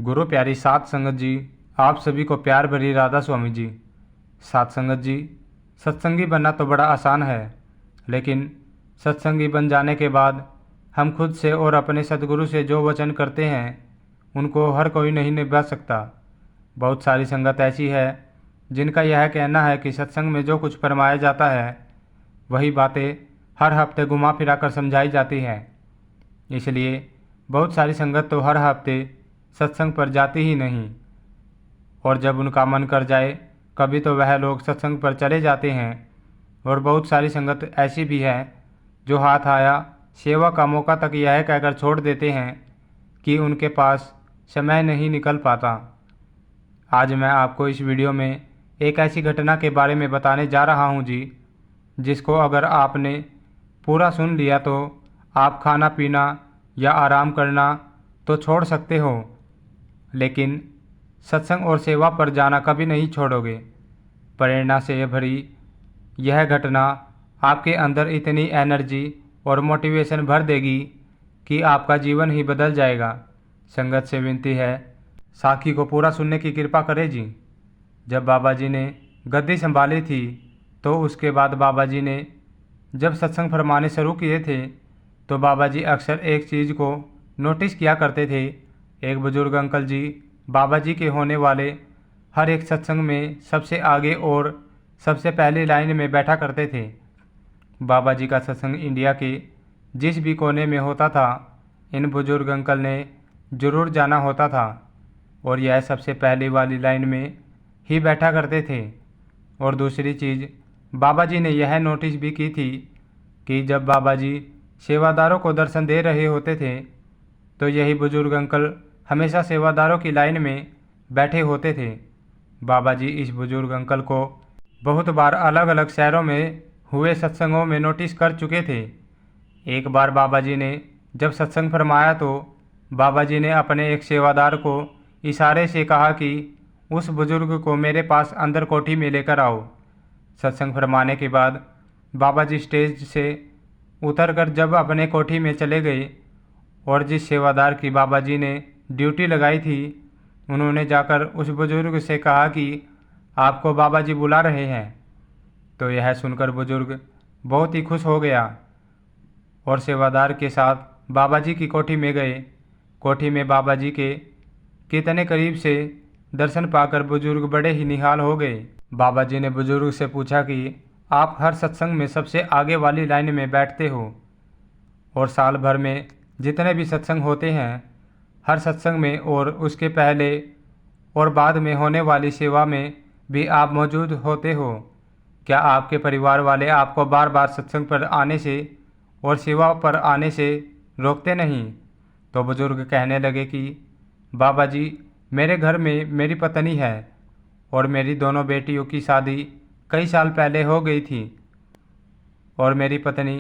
गुरु प्यारी साध संगत जी, आप सभी को प्यार भरी राधा स्वामी जी। साध संगत जी, सत्संगी बनना तो बड़ा आसान है, लेकिन सत्संगी बन जाने के बाद हम खुद से और अपने सदगुरु से जो वचन करते हैं उनको हर कोई नहीं निभा सकता। बहुत सारी संगत ऐसी है जिनका यह कहना है कि सत्संग में जो कुछ फरमाया जाता है वही बातें हर हफ्ते घुमा फिरा कर समझाई जाती हैं। इसलिए बहुत सारी संगत तो हर हफ्ते सत्संग पर जाती ही नहीं, और जब उनका मन कर जाए कभी तो वह लोग सत्संग पर चले जाते हैं। और बहुत सारी संगत ऐसी भी है जो हाथ आया सेवा का मौका तक यह कहकर छोड़ देते हैं कि उनके पास समय नहीं निकल पाता। आज मैं आपको इस वीडियो में एक ऐसी घटना के बारे में बताने जा रहा हूं जी, जिसको अगर आपने पूरा सुन लिया तो आप खाना पीना या आराम करना तो छोड़ सकते हो, लेकिन सत्संग और सेवा पर जाना कभी नहीं छोड़ोगे। प्रेरणा से भरी यह घटना आपके अंदर इतनी एनर्जी और मोटिवेशन भर देगी कि आपका जीवन ही बदल जाएगा। संगत से विनती है, साखी को पूरा सुनने की कृपा करें जी। जब बाबा जी ने गद्दी संभाली थी तो उसके बाद बाबा जी ने जब सत्संग फरमाने शुरू किए थे तो बाबा जी अक्सर एक चीज़ को नोटिस किया करते थे। एक बुजुर्ग अंकल जी बाबा जी के होने वाले हर एक सत्संग में सबसे आगे और सबसे पहली लाइन में बैठा करते थे। बाबा जी का सत्संग इंडिया के जिस भी कोने में होता था, इन बुजुर्ग अंकल ने जरूर जाना होता था और यह सबसे पहली वाली लाइन में ही बैठा करते थे। और दूसरी चीज़ बाबा जी ने यह नोटिस भी की थी कि जब बाबा जी सेवादारों को दर्शन दे रहे होते थे तो यही बुजुर्ग अंकल हमेशा सेवादारों की लाइन में बैठे होते थे। बाबा जी इस बुजुर्ग अंकल को बहुत बार अलग अलग शहरों में हुए सत्संगों में नोटिस कर चुके थे। एक बार बाबा जी ने जब सत्संग फरमाया तो बाबा जी ने अपने एक सेवादार को इशारे से कहा कि उस बुजुर्ग को मेरे पास अंदर कोठी में लेकर आओ। सत्संग फरमाने के बाद बाबा जी स्टेज से उतरकर जब अपने कोठी में चले गए और जिस सेवादार की बाबा जी ने ड्यूटी लगाई थी उन्होंने जाकर उस बुजुर्ग से कहा कि आपको बाबा जी बुला रहे हैं। तो यह सुनकर बुजुर्ग बहुत ही खुश हो गया और सेवादार के साथ बाबा जी की कोठी में गए। कोठी में बाबा जी के कितने करीब से दर्शन पाकर बुजुर्ग बड़े ही निहाल हो गए। बाबा जी ने बुजुर्ग से पूछा कि आप हर सत्संग में सबसे आगे वाली लाइन में बैठते हो और साल भर में जितने भी सत्संग होते हैं हर सत्संग में और उसके पहले और बाद में होने वाली सेवा में भी आप मौजूद होते हो, क्या आपके परिवार वाले आपको बार बार सत्संग पर आने से और सेवा पर आने से रोकते नहीं? तो बुजुर्ग कहने लगे कि बाबा जी, मेरे घर में मेरी पत्नी है और मेरी दोनों बेटियों की शादी कई साल पहले हो गई थी और मेरी पत्नी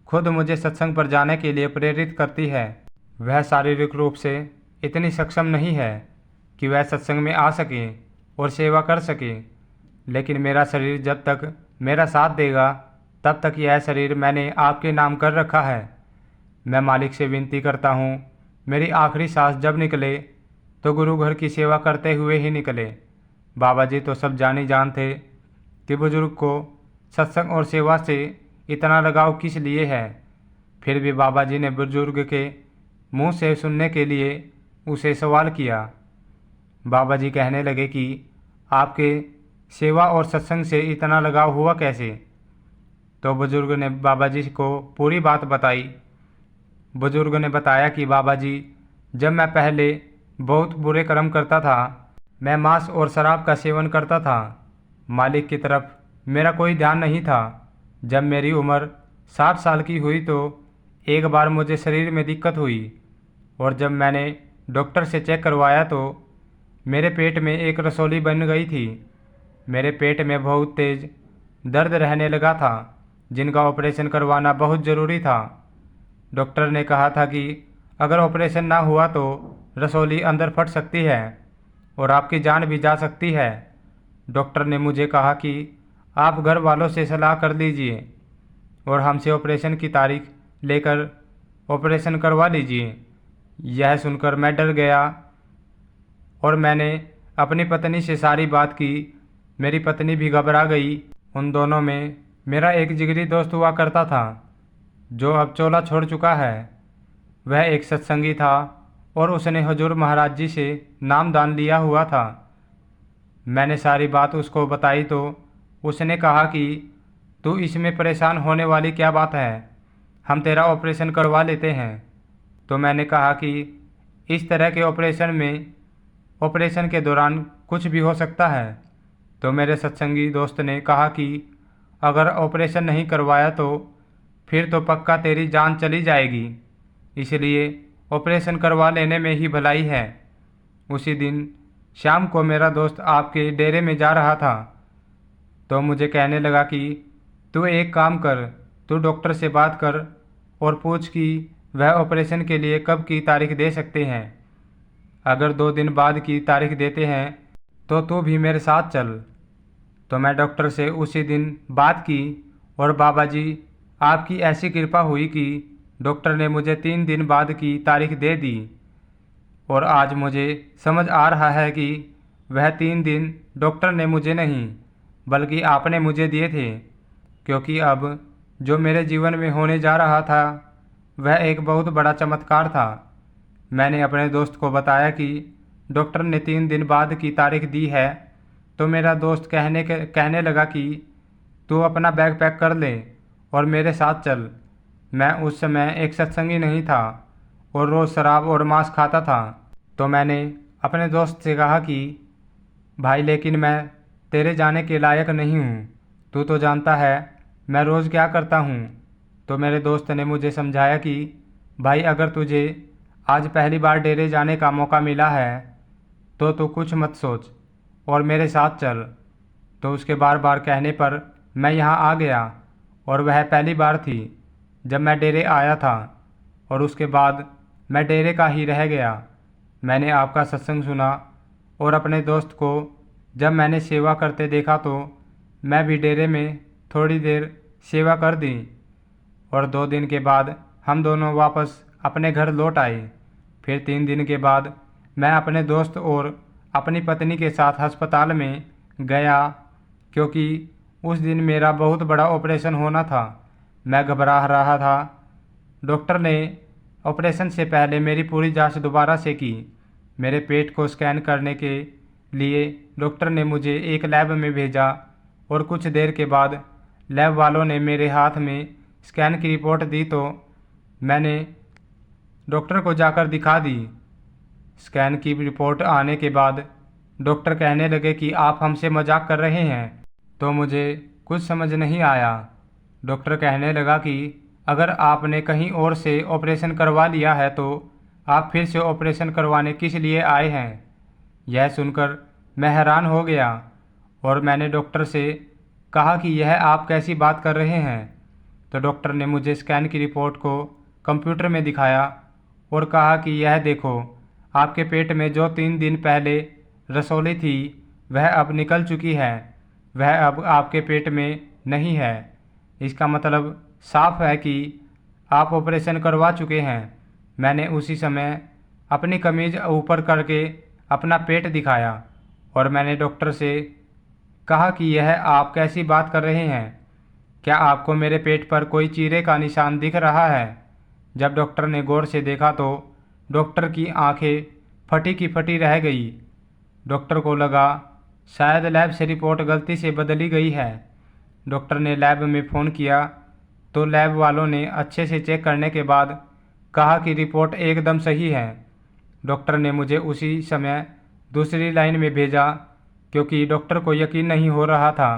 खुद मुझे सत्संग पर जाने के लिए प्रेरित करती है। वह शारीरिक रूप से इतनी सक्षम नहीं है कि वह सत्संग में आ सके और सेवा कर सके, लेकिन मेरा शरीर जब तक मेरा साथ देगा तब तक यह शरीर मैंने आपके नाम कर रखा है। मैं मालिक से विनती करता हूँ, मेरी आखिरी सांस जब निकले तो गुरु घर की सेवा करते हुए ही निकले। बाबा जी तो सब जानी जान थे कि बुजुर्ग को सत्संग और सेवा से इतना लगाव किस लिए है। फिर भी बाबा जी ने बुजुर्ग के मुंह से सुनने के लिए उसे सवाल किया। बाबा जी कहने लगे कि आपके सेवा और सत्संग से इतना लगाव हुआ कैसे? तो बुजुर्ग ने बाबा जी को पूरी बात बताई। बुजुर्ग ने बताया कि बाबा जी, जब मैं पहले बहुत बुरे कर्म करता था, मैं मांस और शराब का सेवन करता था, मालिक की तरफ मेरा कोई ध्यान नहीं था। जब मेरी उम्र 60 साल की हुई तो एक बार मुझे शरीर में दिक्कत हुई और जब मैंने डॉक्टर से चेक करवाया तो मेरे पेट में एक रसौली बन गई थी। मेरे पेट में बहुत तेज़ दर्द रहने लगा था, जिनका ऑपरेशन करवाना बहुत ज़रूरी था। डॉक्टर ने कहा था कि अगर ऑपरेशन ना हुआ तो रसौली अंदर फट सकती है और आपकी जान भी जा सकती है। डॉक्टर ने मुझे कहा कि आप घर वालों से सलाह कर लीजिए और हमसे ऑपरेशन की तारीख लेकर ऑपरेशन करवा लीजिए। यह सुनकर मैं डर गया और मैंने अपनी पत्नी से सारी बात की। मेरी पत्नी भी घबरा गई। उन दोनों में मेरा एक जिगरी दोस्त हुआ करता था जो अब चोला छोड़ चुका है। वह एक सत्संगी था और उसने हुजूर महाराज जी से नाम दान लिया हुआ था। मैंने सारी बात उसको बताई तो उसने कहा कि तू इसमें परेशान होने वाली क्या बात है, हम तेरा ऑपरेशन करवा लेते हैं। तो मैंने कहा कि इस तरह के ऑपरेशन के दौरान कुछ भी हो सकता है। तो मेरे सत्संगी दोस्त ने कहा कि अगर ऑपरेशन नहीं करवाया तो फिर तो पक्का तेरी जान चली जाएगी, इसलिए ऑपरेशन करवा लेने में ही भलाई है। उसी दिन शाम को मेरा दोस्त आपके डेरे में जा रहा था तो मुझे कहने लगा कि तू एक काम कर, तू डॉक्टर से बात कर और पूछ कि वह ऑपरेशन के लिए कब की तारीख दे सकते हैं। अगर 2 दिन बाद की तारीख देते हैं तो तू भी मेरे साथ चल। तो मैं डॉक्टर से उसी दिन बात की और बाबा जी आपकी ऐसी कृपा हुई कि डॉक्टर ने मुझे 3 दिन बाद की तारीख दे दी। और आज मुझे समझ आ रहा है कि वह 3 दिन डॉक्टर ने मुझे नहीं बल्कि आपने मुझे दिए थे, क्योंकि अब जो मेरे जीवन में होने जा रहा था वह एक बहुत बड़ा चमत्कार था। मैंने अपने दोस्त को बताया कि डॉक्टर ने 3 दिन बाद की तारीख दी है। तो मेरा दोस्त कहने लगा कि तू अपना बैग पैक कर ले और मेरे साथ चल। मैं उस समय एक सत्संगी नहीं था और रोज़ शराब और मांस खाता था। तो मैंने अपने दोस्त से कहा कि भाई लेकिन मैं तेरे जाने के लायक नहीं हूँ, तू तो जानता है मैं रोज़ क्या करता हूँ। तो मेरे दोस्त ने मुझे समझाया कि भाई अगर तुझे आज पहली बार डेरे जाने का मौका मिला है तो तू कुछ मत सोच और मेरे साथ चल। तो उसके बार बार कहने पर मैं यहाँ आ गया और वह पहली बार थी जब मैं डेरे आया था और उसके बाद मैं डेरे का ही रह गया। मैंने आपका सत्संग सुना और अपने दोस्त को जब मैंने सेवा करते देखा तो मैं भी डेरे में थोड़ी देर सेवा कर दी और 2 दिन के बाद हम दोनों वापस अपने घर लौट आए। फिर 3 दिन के बाद मैं अपने दोस्त और अपनी पत्नी के साथ अस्पताल में गया, क्योंकि उस दिन मेरा बहुत बड़ा ऑपरेशन होना था। मैं घबरा रहा था। डॉक्टर ने ऑपरेशन से पहले मेरी पूरी जांच दोबारा से की। मेरे पेट को स्कैन करने के लिए डॉक्टर ने मुझे एक लैब में भेजा और कुछ देर के बाद लैब वालों ने मेरे हाथ में स्कैन की रिपोर्ट दी तो मैंने डॉक्टर को जाकर दिखा दी। स्कैन की रिपोर्ट आने के बाद डॉक्टर कहने लगे कि आप हमसे मजाक कर रहे हैं। तो मुझे कुछ समझ नहीं आया। डॉक्टर कहने लगा कि अगर आपने कहीं और से ऑपरेशन करवा लिया है तो आप फिर से ऑपरेशन करवाने किस लिए आए हैं। यह सुनकर मैं हैरान हो गया और मैंने डॉक्टर से कहा कि यह आप कैसी बात कर रहे हैं। तो डॉक्टर ने मुझे स्कैन की रिपोर्ट को कंप्यूटर में दिखाया और कहा कि यह देखो, आपके पेट में जो 3 दिन पहले रसौली थी वह अब निकल चुकी है, वह अब आपके पेट में नहीं है। इसका मतलब साफ है कि आप ऑपरेशन करवा चुके हैं। मैंने उसी समय अपनी कमीज ऊपर करके अपना पेट दिखाया और मैंने डॉक्टर से कहा कि यह आप कैसी बात कर रहे हैं, क्या आपको मेरे पेट पर कोई चीरे का निशान दिख रहा है। जब डॉक्टर ने गौर से देखा तो डॉक्टर की आंखें फटी की फटी रह गई। डॉक्टर को लगा शायद लैब से रिपोर्ट गलती से बदली गई है। डॉक्टर ने लैब में फ़ोन किया तो लैब वालों ने अच्छे से चेक करने के बाद कहा कि रिपोर्ट एकदम सही है। डॉक्टर ने मुझे उसी समय दूसरी लाइन में भेजा, क्योंकि डॉक्टर को यकीन नहीं हो रहा था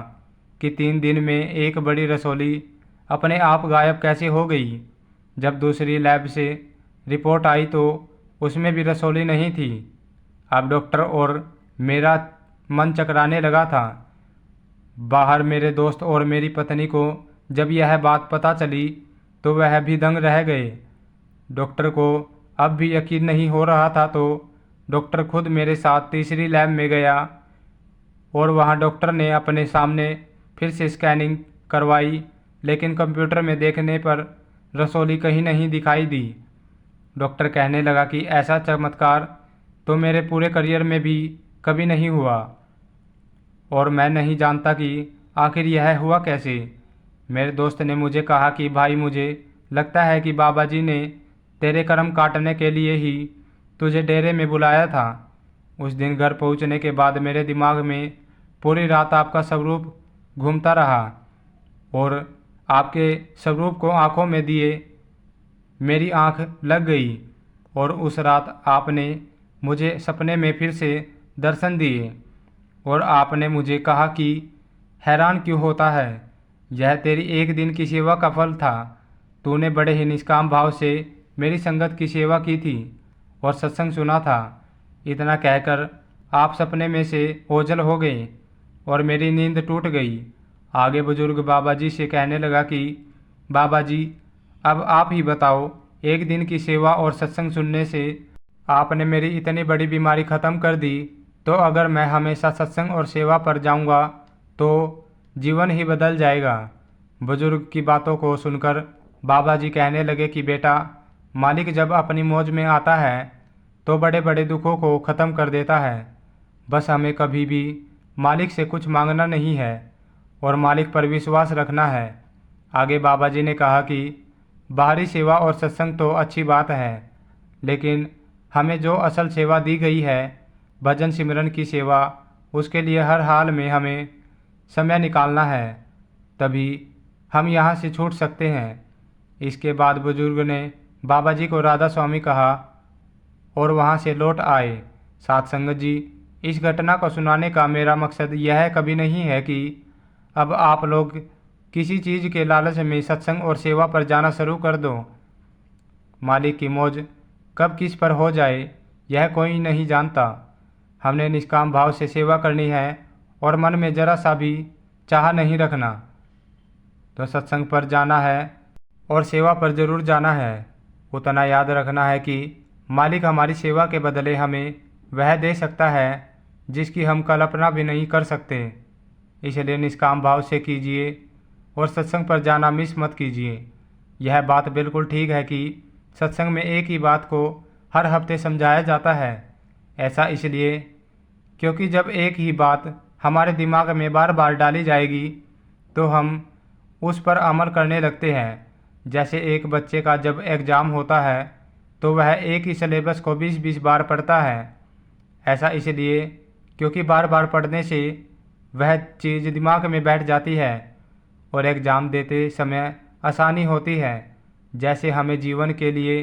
कि 3 दिन में एक बड़ी रसौली अपने आप गायब कैसे हो गई। जब दूसरी लैब से रिपोर्ट आई तो उसमें भी रसौली नहीं थी। अब डॉक्टर और मेरा मन चकराने लगा था। बाहर मेरे दोस्त और मेरी पत्नी को जब यह बात पता चली तो वह भी दंग रह गए। डॉक्टर को अब भी यकीन नहीं हो रहा था तो डॉक्टर खुद मेरे साथ तीसरी लैब में गया और वहां डॉक्टर ने अपने सामने फिर से स्कैनिंग करवाई, लेकिन कंप्यूटर में देखने पर रसौली कहीं नहीं दिखाई दी। डॉक्टर कहने लगा कि ऐसा चमत्कार तो मेरे पूरे करियर में भी कभी नहीं हुआ, और मैं नहीं जानता कि आखिर यह हुआ कैसे। मेरे दोस्त ने मुझे कहा कि भाई, मुझे लगता है कि बाबा जी ने तेरे कर्म काटने के लिए ही तुझे डेरे में बुलाया था। उस दिन घर पहुंचने के बाद मेरे दिमाग में पूरी रात आपका स्वरूप घूमता रहा, और आपके स्वरूप को आंखों में दिए मेरी आंख लग गई, और उस रात आपने मुझे सपने में फिर से दर्शन दिए, और आपने मुझे कहा कि हैरान क्यों होता है, यह तेरी एक दिन की सेवा का फल था। तूने बड़े ही निष्काम भाव से मेरी संगत की सेवा की थी और सत्संग सुना था। इतना कहकर आप सपने में से ओझल हो गए और मेरी नींद टूट गई। आगे बुजुर्ग बाबा जी से कहने लगा कि बाबा जी, अब आप ही बताओ, एक दिन की सेवा और सत्संग सुनने से आपने मेरी इतनी बड़ी बीमारी ख़त्म कर दी, तो अगर मैं हमेशा सत्संग और सेवा पर जाऊंगा तो जीवन ही बदल जाएगा। बुजुर्ग की बातों को सुनकर बाबा जी कहने लगे कि बेटा, मालिक जब अपनी मौज में आता है तो बड़े बड़े दुखों को ख़त्म कर देता है। बस हमें कभी भी मालिक से कुछ मांगना नहीं है और मालिक पर विश्वास रखना है। आगे बाबा जी ने कहा कि बाहरी सेवा और सत्संग तो अच्छी बात है, लेकिन हमें जो असल सेवा दी गई है, भजन सिमरन की सेवा, उसके लिए हर हाल में हमें समय निकालना है, तभी हम यहाँ से छूट सकते हैं। इसके बाद बुजुर्ग ने बाबा जी को राधा स्वामी कहा और वहाँ से लौट आए। साथ संगत जी, इस घटना को सुनाने का मेरा मकसद यह कभी नहीं है कि अब आप लोग किसी चीज़ के लालच में सत्संग और सेवा पर जाना शुरू कर दो। मालिक की मौज कब किस पर हो जाए यह कोई नहीं जानता। हमने निष्काम भाव से सेवा करनी है और मन में जरा सा भी चाह नहीं रखना। तो सत्संग पर जाना है और सेवा पर जरूर जाना है। उतना याद रखना है कि मालिक हमारी सेवा के बदले हमें वह दे सकता है जिसकी हम कल्पना भी नहीं कर सकते। इसलिए निष्काम भाव से कीजिए और सत्संग पर जाना मिस मत कीजिए। यह बात बिल्कुल ठीक है कि सत्संग में एक ही बात को हर हफ्ते समझाया जाता है। ऐसा इसलिए क्योंकि जब एक ही बात हमारे दिमाग में बार बार डाली जाएगी तो हम उस पर अमल करने लगते हैं। जैसे एक बच्चे का जब एग्ज़ाम होता है तो वह एक ही सिलेबस को 20-20 बार पढ़ता है। ऐसा इसलिए क्योंकि बार बार पढ़ने से वह चीज़ दिमाग में बैठ जाती है और एग्ज़ाम देते समय आसानी होती है। जैसे हमें जीवन के लिए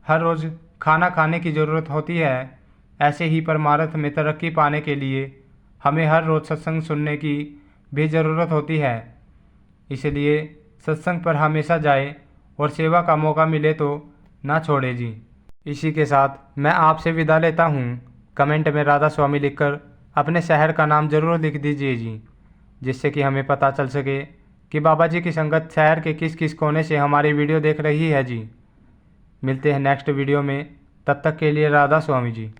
हर रोज़ खाना खाने की ज़रूरत होती है, ऐसे ही परमार्थ में तरक्की पाने के लिए हमें हर रोज़ सत्संग सुनने की भी ज़रूरत होती है। इसलिए सत्संग पर हमेशा जाए और सेवा का मौका मिले तो ना छोड़े जी। इसी के साथ मैं आपसे विदा लेता हूँ। कमेंट में राधा स्वामी लिखकर अपने शहर का नाम ज़रूर लिख दीजिए जी, जिससे कि हमें पता चल सके कि बाबा जी की संगत शहर के किस किस कोने से हमारी वीडियो देख रही है जी। मिलते हैं नेक्स्ट वीडियो में, तब तक के लिए राधा स्वामी जी।